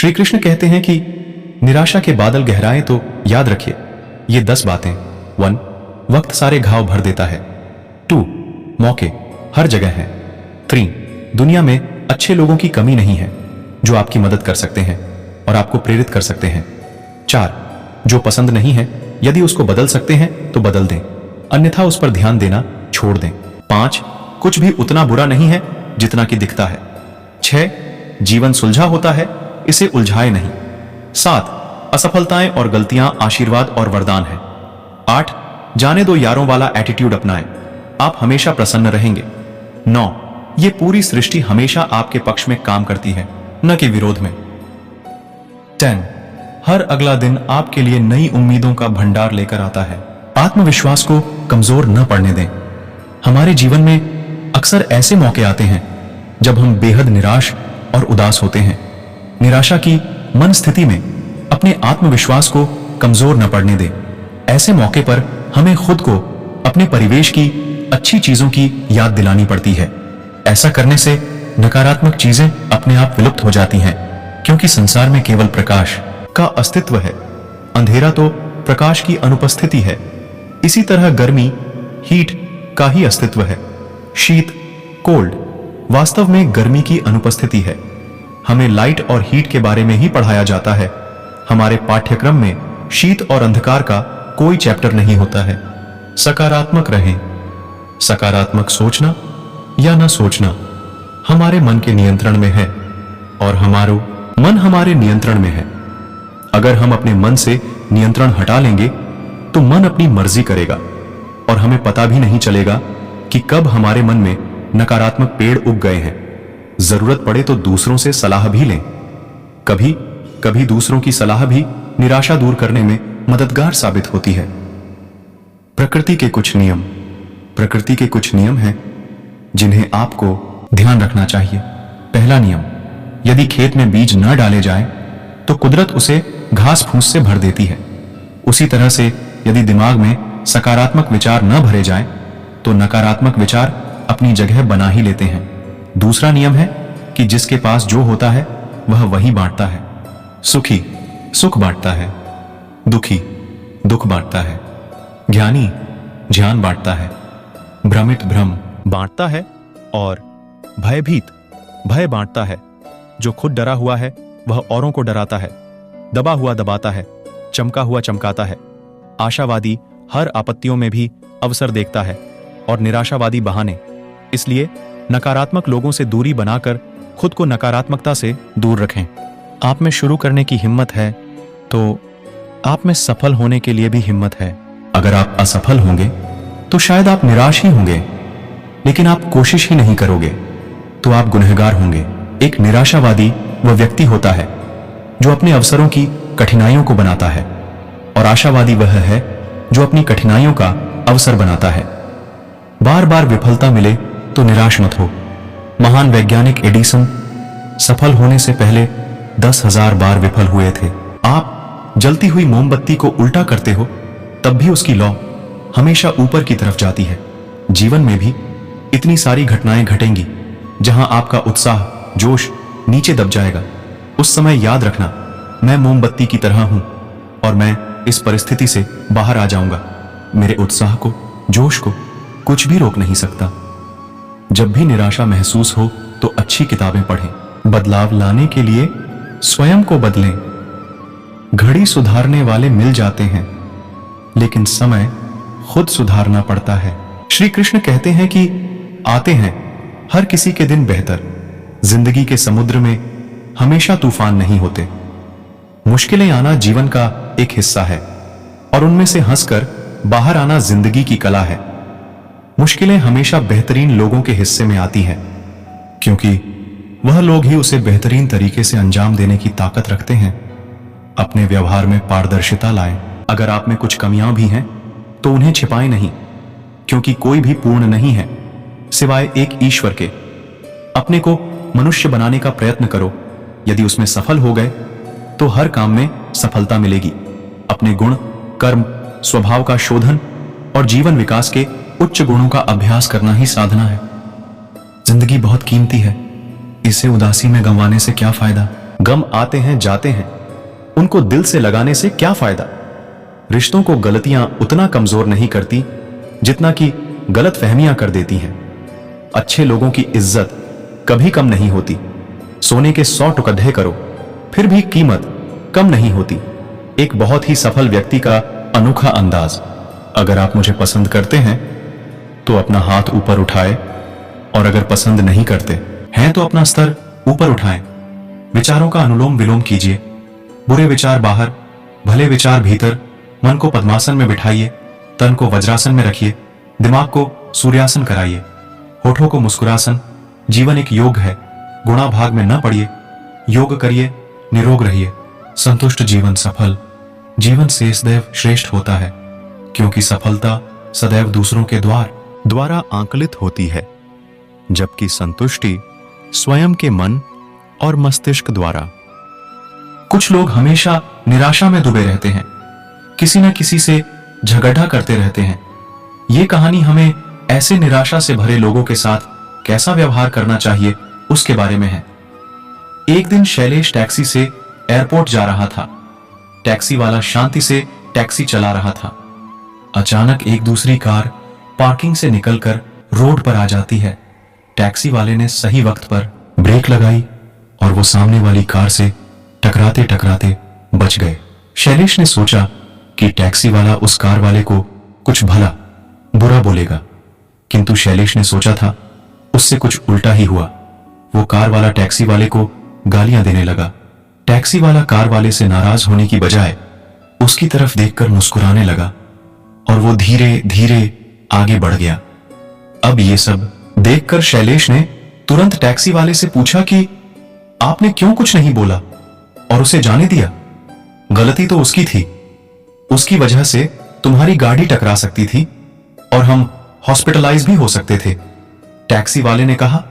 श्री कृष्ण कहते हैं कि निराशा के बादल गहराए तो याद रखिए ये 10 बातें। 1. वक्त सारे घाव भर देता है। 2. मौके हर जगह हैं। 3. दुनिया में अच्छे लोगों की कमी नहीं है जो आपकी मदद कर सकते हैं और आपको प्रेरित कर सकते हैं। 4. जो पसंद नहीं है यदि उसको बदल सकते हैं तो बदल दें, अन्यथा उस पर ध्यान देना छोड़ दें। 5. कुछ भी उतना बुरा नहीं है जितना कि दिखता है। 6. जीवन सुलझा होता है, इसे उलझाए नहीं। 7. असफलताएं और गलतियां आशीर्वाद और वरदान है। 8. जाने दो यारों वाला एटीट्यूड अपनाएं, आप हमेशा प्रसन्न रहेंगे। 9. ये पूरी सृष्टि हमेशा आपके पक्ष में काम करती है, न कि विरोध में। 10. हर अगला दिन आपके लिए नई उम्मीदों का भंडार लेकर आता है। आत्मविश्वास को कमजोर न पड़ने दें। हमारे जीवन में अक्सर ऐसे मौके आते हैं जब हम बेहद निराश और उदास होते हैं। निराशा की मन स्थिति में अपने आत्मविश्वास को कमजोर न पड़ने दें। ऐसे मौके पर हमें खुद को अपने परिवेश की अच्छी चीजों की याद दिलानी पड़ती है। ऐसा करने से नकारात्मक चीजें अपने आप विलुप्त हो जाती हैं, क्योंकि संसार में केवल प्रकाश का अस्तित्व है, अंधेरा तो प्रकाश की अनुपस्थिति है। इसी तरह गर्मी हीट का ही अस्तित्व है, शीत कोल्ड वास्तव में गर्मी की अनुपस्थिति है। हमें लाइट और हीट के बारे में ही पढ़ाया जाता है। हमारे पाठ्यक्रम में शीत और अंधकार का कोई चैप्टर नहीं होता है। सकारात्मक रहें। सकारात्मक सोचना या न सोचना हमारे मन के नियंत्रण में है और हमारा मन हमारे नियंत्रण में है। अगर हम अपने मन से नियंत्रण हटा लेंगे तो मन अपनी मर्जी करेगा और हमें पता भी नहीं चलेगा कि कब हमारे मन में नकारात्मक पेड़ उग गए हैं। जरूरत पड़े तो दूसरों से सलाह भी लें। कभी कभी दूसरों की सलाह भी निराशा दूर करने में मददगार साबित होती है। प्रकृति के कुछ नियम हैं जिन्हें आपको ध्यान रखना चाहिए। पहला नियम, यदि खेत में बीज न डाले जाएं तो कुदरत उसे घास फूस से भर देती है। उसी तरह से यदि दिमाग में सकारात्मक विचार न भरे जाएं तो नकारात्मक विचार अपनी जगह बना ही लेते हैं। दूसरा नियम है कि जिसके पास जो होता है वह वही बांटता है। सुखी सुख बांटता है, दुखी दुख बांटता है, ज्ञानी ज्ञान बांटता है, भ्रमित भ्रम बांटता है और भयभीत भय बांटता है। जो खुद डरा हुआ है वह औरों को डराता है, दबा हुआ दबाता है, चमका हुआ चमकाता है। आशावादी हर आपत्तियों में भी अवसर देखता है और निराशावादी बहाने। इसलिए नकारात्मक लोगों से दूरी बनाकर खुद को नकारात्मकता से दूर रखें। आप में शुरू करने की हिम्मत है तो आप में सफल होने के लिए भी हिम्मत है। अगर आप असफल होंगे तो शायद आप निराश ही होंगे, लेकिन आप कोशिश ही नहीं करोगे तो आप गुनहगार होंगे। एक निराशावादी वह व्यक्ति होता है जो अपने अवसरों की कठिनाइयों को बनाता है और आशावादी वह है जो अपनी कठिनाइयों का अवसर बनाता है। बार बार विफलता मिले तो निराश मत हो। महान वैज्ञानिक एडिसन सफल होने से पहले 10,000 बार विफल हुए थे। आप जलती हुई मोमबत्ती को उल्टा करते हो तब भी उसकी लौ हमेशा ऊपर की तरफ जाती है। जीवन में भी इतनी सारी घटनाएं घटेंगी जहां आपका उत्साह जोश नीचे दब जाएगा। उस समय याद रखना, मैं मोमबत्ती की तरह हूं और मैं इस परिस्थिति से बाहर आ जाऊंगा। मेरे उत्साह को जोश को कुछ भी रोक नहीं सकता। जब भी निराशा महसूस हो तो अच्छी किताबें पढ़ें। बदलाव लाने के लिए स्वयं को बदलें। घड़ी सुधारने वाले मिल जाते हैं, लेकिन समय खुद सुधारना पड़ता है। श्री कृष्ण कहते हैं कि आते हैं हर किसी के दिन बेहतर। जिंदगी के समुद्र में हमेशा तूफान नहीं होते। मुश्किलें आना जीवन का एक हिस्सा है और उनमें से हंसकर बाहर आना जिंदगी की कला है। मुश्किलें हमेशा बेहतरीन लोगों के हिस्से में आती हैं, क्योंकि वह लोग ही उसे बेहतरीन तरीके से अंजाम देने की ताकत रखते हैं। अपने व्यवहार में पारदर्शिता लाएं। अगर आप में कुछ कमियां भी हैं तो उन्हें छिपाएं नहीं, क्योंकि कोई भी पूर्ण नहीं है सिवाय एक ईश्वर के। अपने को मनुष्य बनाने का प्रयत्न करो। यदि उसमें सफल हो गए तो हर काम में सफलता मिलेगी। अपने गुण, कर्म, स्वभाव का शोधन और जीवन विकास के उच्च गुणों का अभ्यास करना ही साधना है। जिंदगी बहुत कीमती है, इसे उदासी में गंवाने से क्या फायदा। गम आते हैं जाते हैं, उनको दिल से लगाने से क्या फायदा। रिश्तों को गलतियां उतना कमजोर नहीं करती जितना कि गलत फहमियां कर देती हैं। अच्छे लोगों की इज्जत कभी कम नहीं होती। सोने के 100 टुकड़े करो फिर भी कीमत कम नहीं होती। एक बहुत ही सफल व्यक्ति का अनोखा अंदाज। अगर आप मुझे पसंद करते हैं तो अपना हाथ ऊपर उठाए, और अगर पसंद नहीं करते हैं तो अपना स्तर ऊपर उठाएं। विचारों का अनुलोम विलोम कीजिए। बुरे विचार बाहर, भले विचार भीतर। मन को पद्मासन में बिठाइए, तन को वज्रासन में रखिए, दिमाग को सूर्यासन कराइए, होठों को मुस्कुरासन। जीवन एक योग है, गुणा भाग में न पड़िए। योग करिए, निरोग रहिए। संतुष्ट जीवन सफल जीवन से सदैव श्रेष्ठ होता है, क्योंकि सफलता सदैव दूसरों के द्वारा आंकलित होती है, जबकि संतुष्टि स्वयं के मन और मस्तिष्क द्वारा। कुछ लोग हमेशा निराशा में डूबे रहते हैं, किसी न किसी से झगड़ा करते रहते हैं। ये कहानी हमें ऐसे निराशा से भरे लोगों के साथ कैसा व्यवहार करना चाहिए उसके बारे में है। एक दिन शैलेश टैक्सी से एयरपोर्ट जा रहा था। टैक्सी वाला शांति से टैक्सी चला रहा था। अचानक एक दूसरी कार पार्किंग से निकलकर रोड पर आ जाती है। टैक्सी वाले ने सही वक्त पर ब्रेक लगाई और वो सामने वाली कार से टकराते टकराते बच गए। शैलेश ने सोचा कि टैक्सी वाला उस कार वाले को कुछ भला बुरा बोलेगा, किंतु शैलेश ने सोचा था उससे कुछ उल्टा ही हुआ। वो कार वाला टैक्सी वाले को गालियां देने लगा। टैक्सी वाला कार वाले से नाराज होने की बजाय उसकी तरफ देखकर मुस्कुराने लगा और वो धीरे धीरे आगे बढ़ गया। अब ये सब देखकर शैलेश ने तुरंत टैक्सी वाले से पूछा कि आपने क्यों कुछ नहीं बोला और उसे जाने दिया? गलती तो उसकी थी, उसकी वजह से तुम्हारी गाड़ी टकरा सकती थी और हम हॉस्पिटलाइज भी हो सकते थे। टैक्सी वाले ने कहा,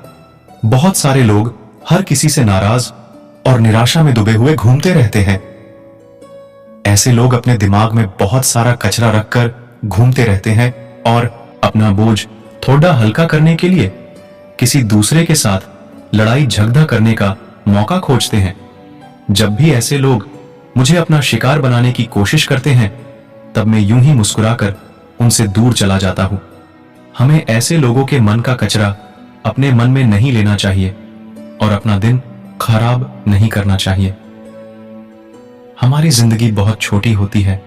बहुत सारे लोग हर किसी से नाराज और निराशा में डूबे हुए घूमते रहते हैं। ऐसे लोग अपने दिमाग में बहुत सारा कचरा रखकर घूमते रहते हैं और अपना बोझ थोड़ा हल्का करने के लिए किसी दूसरे के साथ लड़ाई झगड़ा करने का मौका खोजते हैं। जब भी ऐसे लोग मुझे अपना शिकार बनाने की कोशिश करते हैं, तब मैं यूं ही मुस्कुराकर उनसे दूर चला जाता हूं। हमें ऐसे लोगों के मन का कचरा अपने मन में नहीं लेना चाहिए और अपना दिन खराब नहीं करना चाहिए। हमारी जिंदगी बहुत छोटी होती है,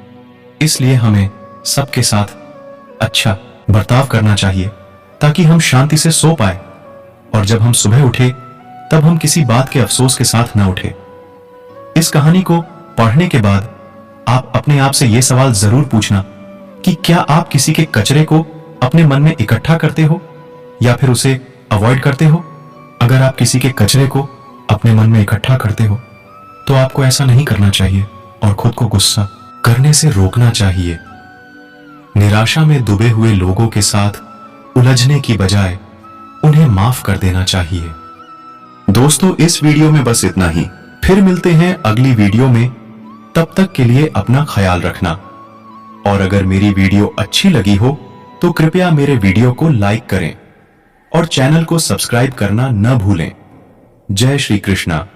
इसलिए हमें सबके साथ अच्छा बर्ताव करना चाहिए ताकि हम शांति से सो पाए, और जब हम सुबह उठे तब हम किसी बात के अफसोस के साथ न उठे। इस कहानी को पढ़ने के बाद आप अपने आप से यह सवाल जरूर पूछना कि क्या आप किसी के कचरे को अपने मन में इकट्ठा करते हो या फिर उसे अवॉइड करते हो? अगर आप किसी के कचरे को अपने मन में इकट्ठा करते हो तो आपको ऐसा नहीं करना चाहिए और खुद को गुस्सा करने से रोकना चाहिए। निराशा में डूबे हुए लोगों के साथ उलझने की बजाय उन्हें माफ कर देना चाहिए। दोस्तों, इस वीडियो में बस इतना ही। फिर मिलते हैं अगली वीडियो में। तब तक के लिए अपना ख्याल रखना, और अगर मेरी वीडियो अच्छी लगी हो तो कृपया मेरे वीडियो को लाइक करें और चैनल को सब्सक्राइब करना न भूलें। जय श्री कृष्णा।